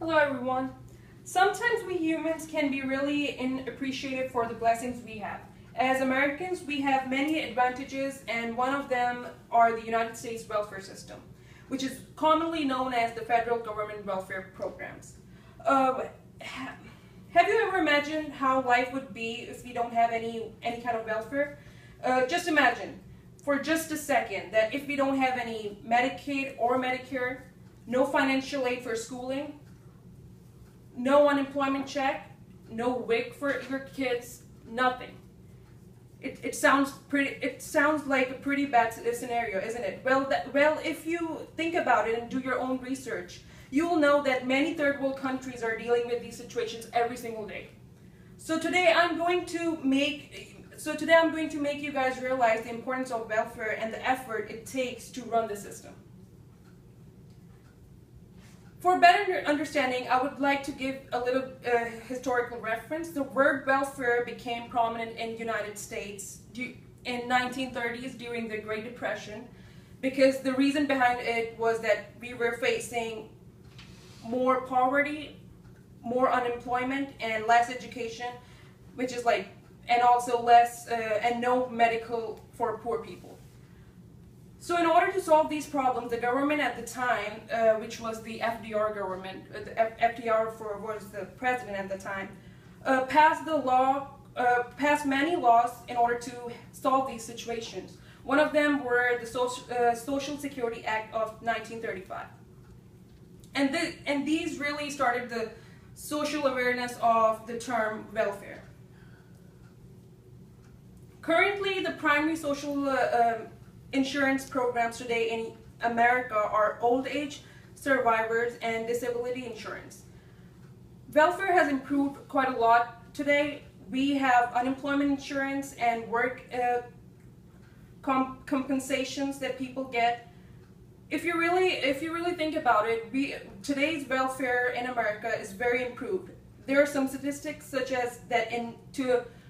Hello everyone. Sometimes we humans can be really unappreciated for the blessings we have. As Americans, we have many advantages, and one of them are the United States welfare system, which is commonly known as the federal government welfare programs. Have you ever imagined how life would be if we don't have any kind of welfare? Just imagine, for just a second, that if we don't have any Medicaid or Medicare, no financial aid for schooling, no unemployment check, no WIC for your kids, nothing. It sounds like a pretty bad scenario, isn't it? Well, if you think about it and do your own research, you will know that many third world countries are dealing with these situations every single day. So today I'm going to make you guys realize the importance of welfare and the effort it takes to run the system. For better understanding, I would like to give a little historical reference. The word welfare became prominent in the United States in 1930s during the Great Depression, because the reason behind it was that we were facing more poverty, more unemployment, and less education, and also less and no medical for poor people. So in order to solve these problems, the government at the time, which was the FDR government, FDR was the president at the time, passed many laws in order to solve these situations. One of them were the Social Security Act of 1935. And these really started the social awareness of the term welfare. Currently, the primary social insurance programs today in America are old age, survivors, and disability insurance. Welfare has improved quite a lot today. We have unemployment insurance and work compensations that people get. If you really think about it, today's welfare in America is very improved. There are some statistics such as that in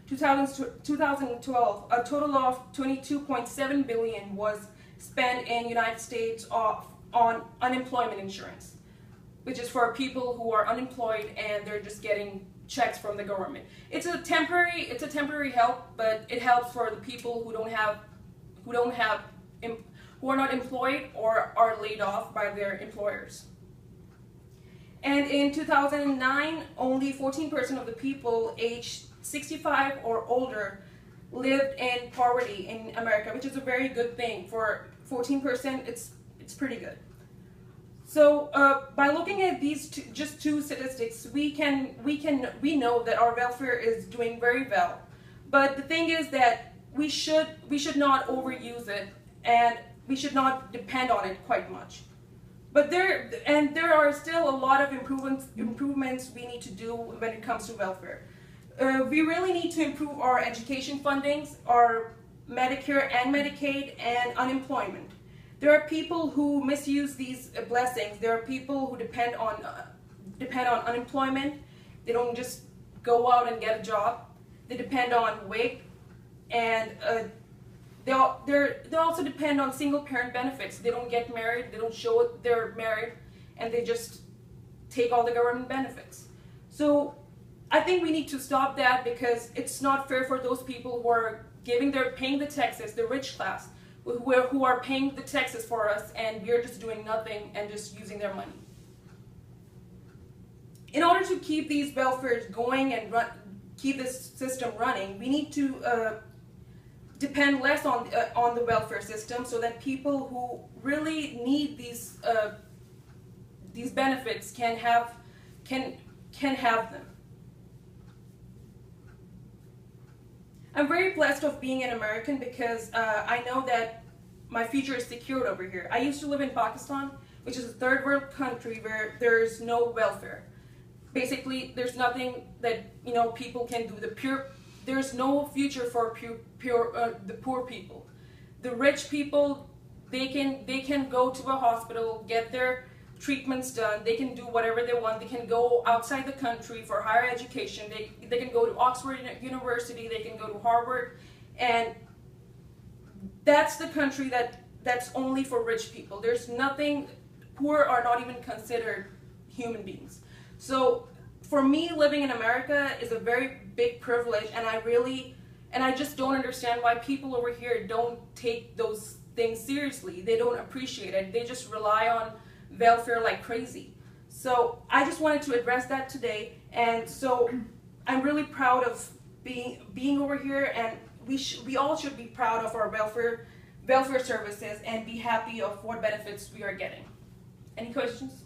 2012, a total of $22.7 billion was spent in the United States on unemployment insurance, which is for people who are unemployed and they're just getting checks from the government. It's a temporary help, but it helps for the people who are not employed or are laid off by their employers. And in 2009, only 14% of the people aged 65 or older lived in poverty in America, which is a very good thing. For 14%, it's pretty good. So by looking at these just two statistics, we know that our welfare is doing very well. But the thing is that we should not overuse it, and we should not depend on it quite much. But there are still a lot of improvements we need to do when it comes to welfare. We really need to improve our education fundings, our Medicare and Medicaid, and unemployment. There are people who misuse these blessings. There are people who depend on unemployment. They don't just go out and get a job. They depend on WIC, and they also depend on single parent benefits. They don't get married. They don't show they're married, and they just take all the government benefits. So I think we need to stop that, because it's not fair for those people who are paying the taxes, the rich class, who are paying the taxes for us, and we're just doing nothing and just using their money. In order to keep these welfares going and keep this system running, we need to depend less on the welfare system, so that people who really need these benefits can have them. I'm very blessed of being an American, because I know that my future is secured over here. I used to live in Pakistan, which is a third world country where there's no welfare. Basically, there's nothing that people can do. There's no future for the poor people. The rich people, they can go to a hospital, get their treatments done. They can do whatever they want. They can go outside the country for higher education. They can go to Oxford University. They can go to Harvard, and that's the country that's only for rich people. There's nothing. Poor are not even considered human beings. So for me, living in America is a very big privilege, and I just don't understand why people over here don't take those things seriously. They don't appreciate it. They just rely on welfare like crazy. So I just wanted to address that today, and so I'm really proud of being over here, and we all should be proud of our welfare services and be happy of what benefits we are getting. Any questions?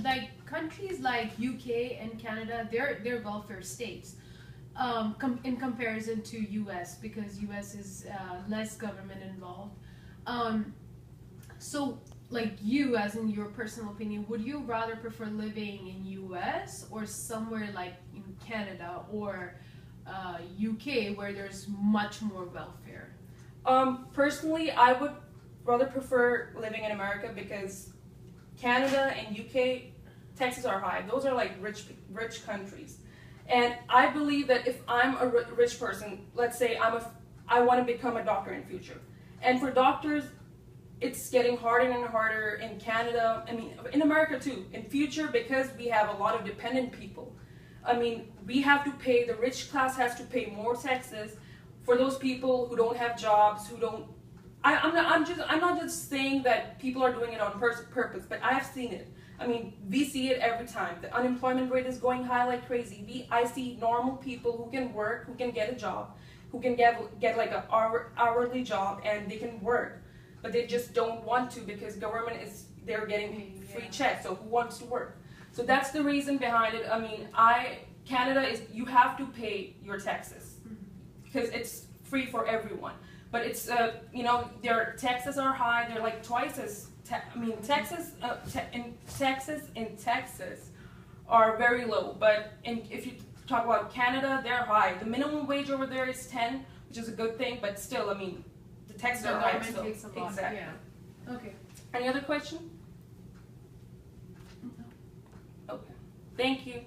Like countries like UK and Canada, they're welfare states. In comparison to US, because US is less government involved. So like you, as in your personal opinion, would you rather prefer living in US or somewhere like in Canada or UK where there's much more welfare? Personally, I would rather prefer living in America because Canada and UK taxes are high. Those are like rich countries. And I believe that if I'm a rich person, let's say I want to become a doctor in future. And for doctors, it's getting harder and harder in Canada. I mean, in America too. In future, because we have a lot of dependent people. I mean, we have to pay, the rich class has to pay more taxes for those people who don't have jobs, who don't. I'm not just saying that people are doing it on purpose, but I have seen it. I mean, we see it every time. The unemployment rate is going high like crazy. I see normal people who can work, who can get a job, who can get like an hourly job, and they can work, but they just don't want to because government they're getting free checks. So who wants to work? So that's the reason behind it. I mean, Canada is, you have to pay your taxes because it's free for everyone. But it's their taxes are high. They're like twice as taxes in Texas are very low. But if you talk about Canada, they're high. The minimum wage over there is 10, which is a good thing. But still, I mean, the taxes are high. So exactly. Yeah. Okay. Any other question? No. Okay. Thank you.